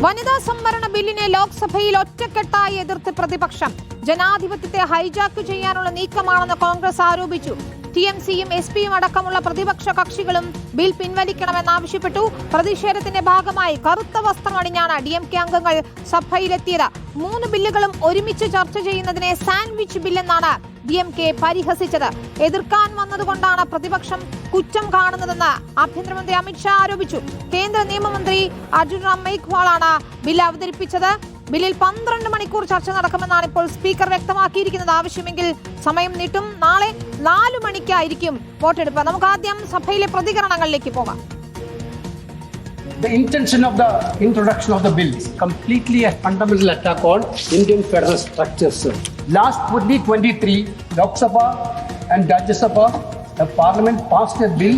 വനിതാ സംവരണ ബില്ലിനെ ലോക്സഭയിൽ ഒറ്റക്കെട്ടായി എതിർത്ത് പ്രതിപക്ഷം. ജനാധിപത്യത്തെ ഹൈജാക്ക് ചെയ്യാനുള്ള നീക്കമാണെന്ന് കോൺഗ്രസ് ആരോപിച്ചു. ടിഎംസിയും എസ്പിയും അടക്കമുള്ള പ്രതിപക്ഷ കക്ഷികളും ബിൽ പിൻവലിക്കണമെന്നാവശ്യപ്പെട്ടു. പ്രതിഷേധത്തിന്റെ ഭാഗമായി കറുത്ത വസ്ത്രമണിഞ്ഞാണ് ഡിഎംകെ അംഗങ്ങൾ സഭയിലെത്തിയത്. 3 ബില്ലുകളും ഒരുമിച്ച് ചർച്ച ചെയ്യുന്നതിനെ സാൻഡ്വിച്ച് ബില്ലെന്നാണ് ഡിഎംകെ പരിഹസിച്ചത്. എതിർക്കാൻ വന്നതുകൊണ്ടാണ് പ്രതിപക്ഷം കുറ്റം കാണുന്നതെന്ന് ആഭ്യന്തരമന്ത്രി അമിത്ഷാ ആരോപിച്ചു. കേന്ദ്ര നിയമമന്ത്രി അർജുൻ റാം മേഘ്വാളാണ് ബിൽ അവതരിപ്പിച്ചത്. ബില്ലിൽ 12 മണിക്കൂർ ചർച്ച നടക്കുമെന്നാണ് ഇപ്പോൾ സ്പീക്കർ വ്യക്തമാക്കിയിരിക്കുന്നത്. ആവശ്യമെങ്കിൽ സമയം നീട്ടും. നാളെ 4 മണിക്കായിരിക്കും വോട്ടെടുപ്പ്. നമുക്ക് ആദ്യം സഭയിലെ പ്രതികരണങ്ങളിലേക്ക് പോകാം. The intention of the introduction of the bill is completely a fundamental attack on Indian federal structures. Last 2023, Lok Sabha and Rajya Sabha, the Parliament passed a bill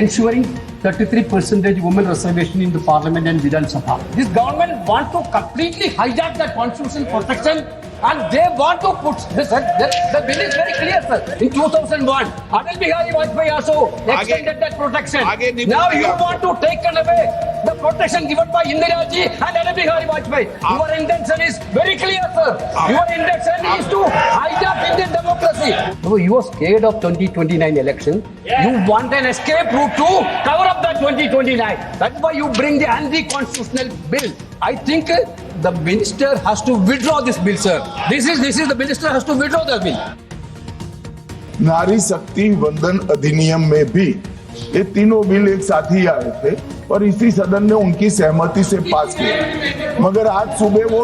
ensuring 33% women reservation in the Parliament and Vidhan Sabha. This government wants to completely hijack that constitutional protection and they want to put this. The bill is very clear, sir. In 2001, Atal Bihari Vajpayee also extended that protection. Now you want to take away the protection given by Indira Ji and Atal Bihari Vajpayee. Your intention is very clear, sir. Your intention is to hijack Indian democracy. So you are scared of 2029 election. You want an escape route to cover up that 2029. That's why you bring the anti-constitutional bill. I think the minister has to withdraw this bill, sir. This is the minister has to withdraw the bill. नारी शक्ति वंदन अधिनियम में भी ये तीनों bill एक साथ ही आए थे और इसी सदन ने उनकी सहमति से पास किया, मगर आज सुबह वो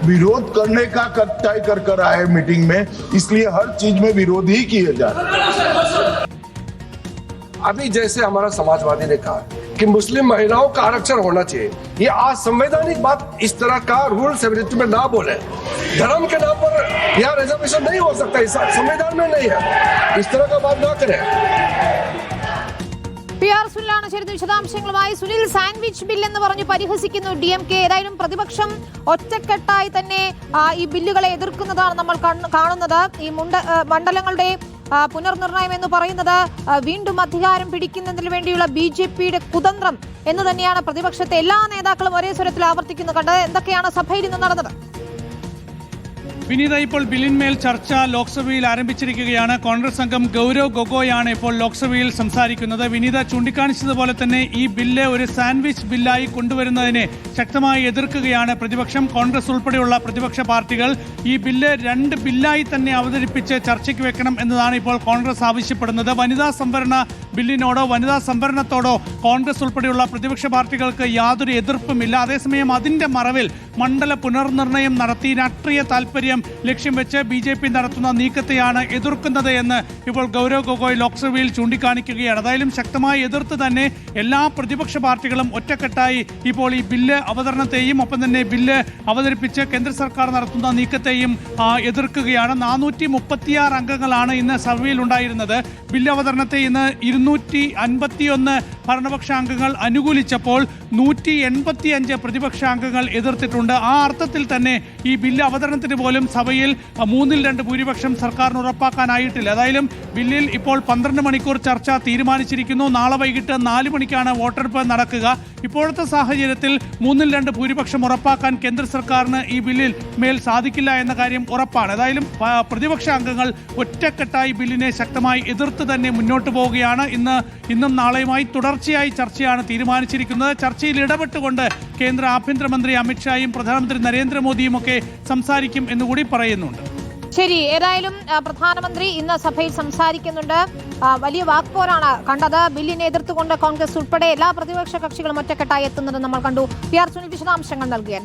विरोध करने का तय कर आए मीटिंग में, इसलिए हर चीज में विरोध ही किए जा रहे हैं। अभी जैसे हमारा समाजवादी ने कहा कि मुस्लिम महिलाओं का आरक्षण होना चाहिए, ये असंवैधानिक बात इस तरह का रूल 72 में ना बोले। धर्म के नाम पर यहाँ रिजर्वेशन नहीं हो सकता, इस संविधान में नहीं है, इस तरह का बात ना करें। PR സുനിലാണ് ചേരുന്ന വിശദാംശങ്ങളുമായി. സുനിൽ, സാൻഡ്വിച്ച് ബിൽ എന്ന് പറഞ്ഞു പരിഹസിക്കുന്നു ഡിഎംകെ. ഏതായാലും പ്രതിപക്ഷം ഒറ്റക്കെട്ടായി തന്നെ ഈ ബില്ലുകളെ എതിർക്കുന്നതാണ് നമ്മൾ കാണുന്നത്. ഈ മണ്ഡലങ്ങളുടെ പുനർനിർണയം എന്ന് പറയുന്നത് വീണ്ടും അധികാരം പിടിക്കുന്നതിന് വേണ്ടിയുള്ള ബിജെപിയുടെ കുതന്ത്രം എന്ന് തന്നെയാണ് പ്രതിപക്ഷത്തെ എല്ലാ നേതാക്കളും ഒരേ സ്വരത്തിൽ ആവർത്തിക്കുന്നത്. കണ്ടത് എന്തൊക്കെയാണ് സഭയിൽ ഇന്ന് നടന്നത്? വിനീത, ഇപ്പോൾ ബില്ലിന്മേൽ ചർച്ച ലോക്സഭയിൽ ആരംഭിച്ചിരിക്കുകയാണ്. കോൺഗ്രസ് അംഗം ഗൗരവ് ഗൊഗോയാണ് ഇപ്പോൾ ലോക്സഭയിൽ സംസാരിക്കുന്നത്. വിനീത ചൂണ്ടിക്കാണിച്ചതുപോലെ തന്നെ ഈ ബില്ല് ഒരു സാൻഡ്വിച്ച് ബില്ലായി കൊണ്ടുവരുന്നതിനെ ശക്തമായി എതിർക്കുകയാണ് പ്രതിപക്ഷം. കോൺഗ്രസ് ഉൾപ്പെടെയുള്ള പ്രതിപക്ഷ പാർട്ടികൾ ഈ ബില്ല് 2 ബില്ലായി തന്നെ അവതരിപ്പിച്ച് ചർച്ചയ്ക്ക് വെക്കണം എന്നതാണ് ഇപ്പോൾ കോൺഗ്രസ് ആവശ്യപ്പെടുന്നത്. വനിതാ സംവരണ ബില്ലിനോടോ വനിതാ സംവരണത്തോടോ കോൺഗ്രസ് ഉൾപ്പെടെയുള്ള പ്രതിപക്ഷ പാർട്ടികൾക്ക് യാതൊരു എതിർപ്പുമില്ല. അതേസമയം അതിന്റെ മറവിൽ മണ്ഡല പുനർനിർണയം നടത്തി രാഷ്ട്രീയ താൽപര്യം ലക്ഷ്യം വെച്ച് ബിജെപി നടത്തുന്ന നീക്കത്തെയാണ് എതിർക്കുന്നത് എന്ന് ഇപ്പോൾ ഗൗരവ് ഗൊഗോയ് ലോക്സഭയിൽ ചൂണ്ടിക്കാണിക്കുകയാണ്. അതായാലും ശക്തമായി എതിർത്ത് തന്നെ എല്ലാ പ്രതിപക്ഷ പാർട്ടികളും ഒറ്റക്കെട്ടായി ഇപ്പോൾ ഈ ബില്ല് അവതരണത്തെയും ഒപ്പം തന്നെ ബില്ല് അവതരിപ്പിച്ച് കേന്ദ്ര സർക്കാർ നടത്തുന്ന നീക്കത്തെയും എതിർക്കുകയാണ്. 436 അംഗങ്ങളാണ് ഇന്ന് സഭയിൽ ഉണ്ടായിരുന്നത്. ബില്ല് അവതരണത്തെ ഇന്ന് 251 ഭരണപക്ഷാംഗങ്ങൾ അനുകൂലിച്ചപ്പോൾ 185 പ്രതിപക്ഷാംഗങ്ങൾ എതിർത്തിട്ടുണ്ട്. ആ അർത്ഥത്തിൽ തന്നെ ഈ ബില്ല് അവതരണത്തിന് പോലും സഭയിൽ 3/2 ഭൂരിപക്ഷം സർക്കാരിന് ഉറപ്പാക്കാനായിട്ടില്ല. അതായാലും ബില്ലിൽ ഇപ്പോൾ 12 മണിക്കൂർ ചർച്ച തീരുമാനിച്ചിരിക്കുന്നു. നാളെ വൈകിട്ട് 4 മണിക്കാണ് വോട്ടെടുപ്പ് നടക്കുക. ഇപ്പോഴത്തെ സാഹചര്യത്തിൽ 3/2 ഭൂരിപക്ഷം ഉറപ്പാക്കാൻ കേന്ദ്ര സർക്കാരിന് ഈ ബില്ലിൽ മേൽ സാധിക്കില്ല എന്ന കാര്യം ഉറപ്പാണ്. ഏതായാലും പ്രതിപക്ഷ അംഗങ്ങൾ ഒറ്റക്കെട്ടായി ബില്ലിനെ ശക്തമായി എതിർത്ത് തന്നെ മുന്നോട്ട് പോവുകയാണ്. ഇന്നും നാളെയുമായി തുടർച്ചയായി ചർച്ചയാണ് തീരുമാനിച്ചിരിക്കുന്നത്. ചർച്ചയിൽ ഇടപെട്ടുകൊണ്ട് കേന്ദ്ര ആഭ്യന്തരമന്ത്രി അമിത്ഷായും പ്രധാനമന്ത്രി നരേന്ദ്രമോദിയും ഒക്കെ സംസാരിക്കും എന്നുകൂടി പറയുന്നുണ്ട്. ശരി, ഏതായാലും പ്രധാനമന്ത്രി ഇന്ന് സഭയിൽ സംസാരിക്കുന്നുണ്ട്. വലിയ വാക്പോരാണ് കണ്ടത്. ബില്ലിനെ എതിർത്തുകൊണ്ട് കോൺഗ്രസ് ഉൾപ്പെടെ എല്ലാ പ്രതിപക്ഷ കക്ഷികളും ഒറ്റക്കെട്ടായി എത്തുന്നത് നമ്മൾ കണ്ടു. PR സുനിൽ വിശദാംശങ്ങൾ നൽകിയാൽ.